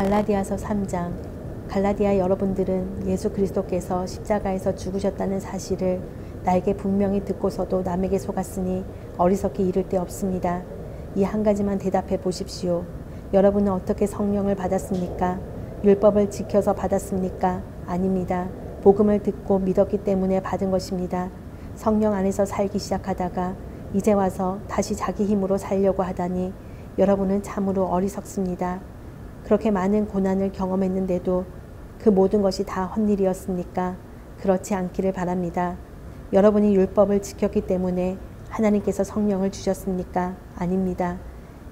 갈라디아서 3장. 갈라디아 여러분들은 예수 그리스도께서 십자가에서 죽으셨다는 사실을 나에게 분명히 듣고서도 남에게 속았으니 어리석게 이를 데 없습니다. 이 한 가지만 대답해 보십시오. 여러분은 어떻게 성령을 받았습니까? 율법을 지켜서 받았습니까? 아닙니다. 복음을 듣고 믿었기 때문에 받은 것입니다. 성령 안에서 살기 시작하다가 이제 와서 다시 자기 힘으로 살려고 하다니 여러분은 참으로 어리석습니다. 그렇게 많은 고난을 경험했는데도 그 모든 것이 다 헛일이었습니까? 그렇지 않기를 바랍니다. 여러분이 율법을 지켰기 때문에 하나님께서 성령을 주셨습니까? 아닙니다.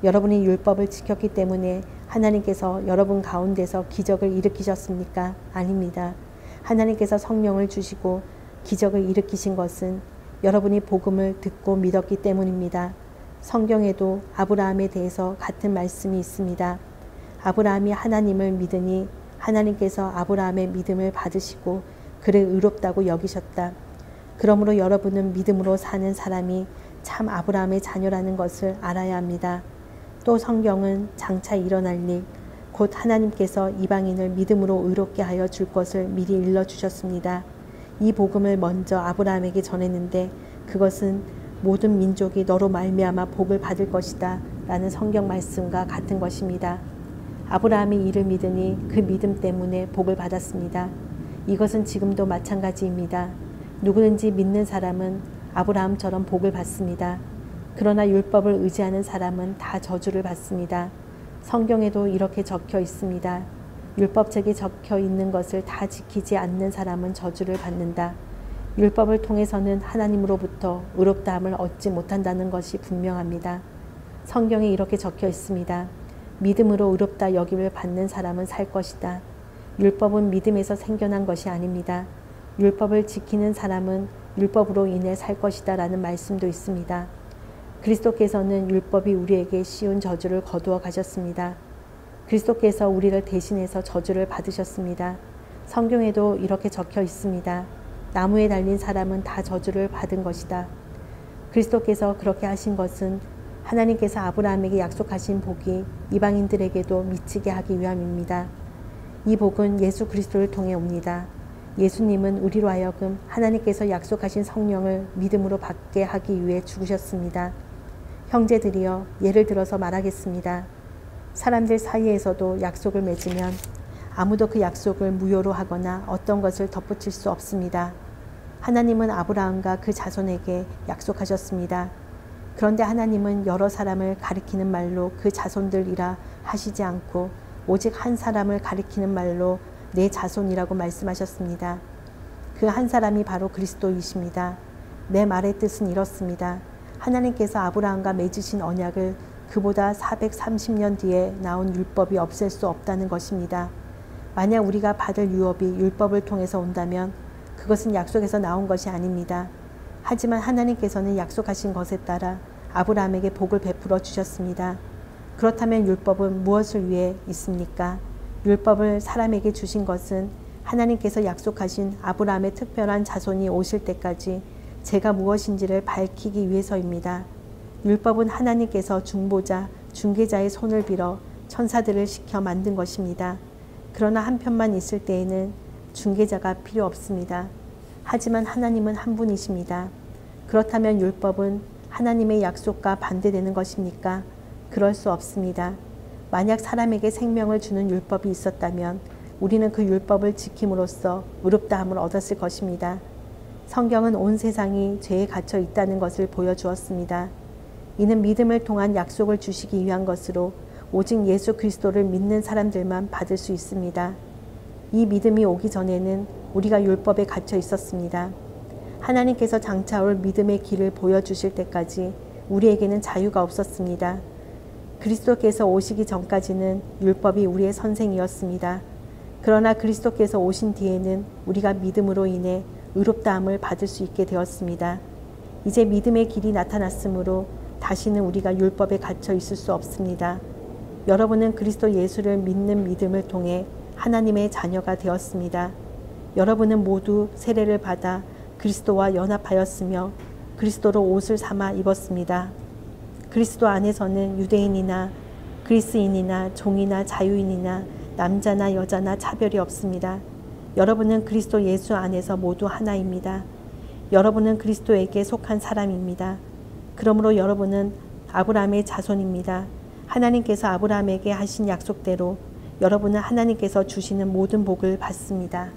여러분이 율법을 지켰기 때문에 하나님께서 여러분 가운데서 기적을 일으키셨습니까? 아닙니다. 하나님께서 성령을 주시고 기적을 일으키신 것은 여러분이 복음을 듣고 믿었기 때문입니다. 성경에도 아브라함에 대해서 같은 말씀이 있습니다. 아브라함이 하나님을 믿으니 하나님께서 아브라함의 믿음을 받으시고 그를 의롭다고 여기셨다. 그러므로 여러분은 믿음으로 사는 사람이 참 아브라함의 자녀라는 것을 알아야 합니다. 또 성경은 장차 일어날 일, 곧 하나님께서 이방인을 믿음으로 의롭게 하여 줄 것을 미리 일러주셨습니다. 이 복음을 먼저 아브라함에게 전했는데 그것은 모든 민족이 너로 말미암아 복을 받을 것이다 라는 성경 말씀과 같은 것입니다. 아브라함이 이를 믿으니 그 믿음 때문에 복을 받았습니다. 이것은 지금도 마찬가지입니다. 누구든지 믿는 사람은 아브라함처럼 복을 받습니다. 그러나 율법을 의지하는 사람은 다 저주를 받습니다. 성경에도 이렇게 적혀 있습니다. 율법책에 적혀 있는 것을 다 지키지 않는 사람은 저주를 받는다. 율법을 통해서는 하나님으로부터 의롭다함을 얻지 못한다는 것이 분명합니다. 성경에 이렇게 적혀 있습니다. 믿음으로 의롭다 여김을 받는 사람은 살 것이다. 율법은 믿음에서 생겨난 것이 아닙니다. 율법을 지키는 사람은 율법으로 인해 살 것이다 라는 말씀도 있습니다. 그리스도께서는 율법이 우리에게 씌운 저주를 거두어 가셨습니다. 그리스도께서 우리를 대신해서 저주를 받으셨습니다. 성경에도 이렇게 적혀 있습니다. 나무에 달린 사람은 다 저주를 받은 것이다. 그리스도께서 그렇게 하신 것은 하나님께서 아브라함에게 약속하신 복이 이방인들에게도 미치게 하기 위함입니다. 이 복은 예수 그리스도를 통해 옵니다. 예수님은 우리로 하여금 하나님께서 약속하신 성령을 믿음으로 받게 하기 위해 죽으셨습니다. 형제들이여, 예를 들어서 말하겠습니다. 사람들 사이에서도 약속을 맺으면 아무도 그 약속을 무효로 하거나 어떤 것을 덧붙일 수 없습니다. 하나님은 아브라함과 그 자손에게 약속하셨습니다. 그런데 하나님은 여러 사람을 가리키는 말로 그 자손들이라 하시지 않고 오직 한 사람을 가리키는 말로 내 자손이라고 말씀하셨습니다. 그 한 사람이 바로 그리스도이십니다. 내 말의 뜻은 이렇습니다. 하나님께서 아브라함과 맺으신 언약을 그보다 430년 뒤에 나온 율법이 없앨 수 없다는 것입니다. 만약 우리가 받을 유업이 율법을 통해서 온다면 그것은 약속에서 나온 것이 아닙니다. 하지만 하나님께서는 약속하신 것에 따라 아브라함에게 복을 베풀어 주셨습니다. 그렇다면 율법은 무엇을 위해 있습니까? 율법을 사람에게 주신 것은 하나님께서 약속하신 아브라함의 특별한 자손이 오실 때까지 제가 무엇인지를 밝히기 위해서입니다. 율법은 하나님께서 중보자, 중개자의 손을 빌어 천사들을 시켜 만든 것입니다. 그러나 한편만 있을 때에는 중개자가 필요 없습니다. 하지만 하나님은 한 분이십니다. 그렇다면 율법은 하나님의 약속과 반대되는 것입니까? 그럴 수 없습니다. 만약 사람에게 생명을 주는 율법이 있었다면 우리는 그 율법을 지킴으로써 의롭다함을 얻었을 것입니다. 성경은 온 세상이 죄에 갇혀 있다는 것을 보여주었습니다. 이는 믿음을 통한 약속을 주시기 위한 것으로 오직 예수 그리스도를 믿는 사람들만 받을 수 있습니다. 이 믿음이 오기 전에는 우리가 율법에 갇혀 있었습니다. 하나님께서 장차 올 믿음의 길을 보여주실 때까지 우리에게는 자유가 없었습니다. 그리스도께서 오시기 전까지는 율법이 우리의 선생이었습니다. 그러나 그리스도께서 오신 뒤에는 우리가 믿음으로 인해 의롭다함을 받을 수 있게 되었습니다. 이제 믿음의 길이 나타났으므로 다시는 우리가 율법에 갇혀 있을 수 없습니다. 여러분은 그리스도 예수를 믿는 믿음을 통해 하나님의 자녀가 되었습니다. 여러분은 모두 세례를 받아 그리스도와 연합하였으며 그리스도로 옷을 삼아 입었습니다. 그리스도 안에서는 유대인이나 그리스인이나 종이나 자유인이나 남자나 여자나 차별이 없습니다. 여러분은 그리스도 예수 안에서 모두 하나입니다. 여러분은 그리스도에게 속한 사람입니다. 그러므로 여러분은 아브라함의 자손입니다. 하나님께서 아브라함에게 하신 약속대로 여러분은 하나님께서 주시는 모든 복을 받습니다.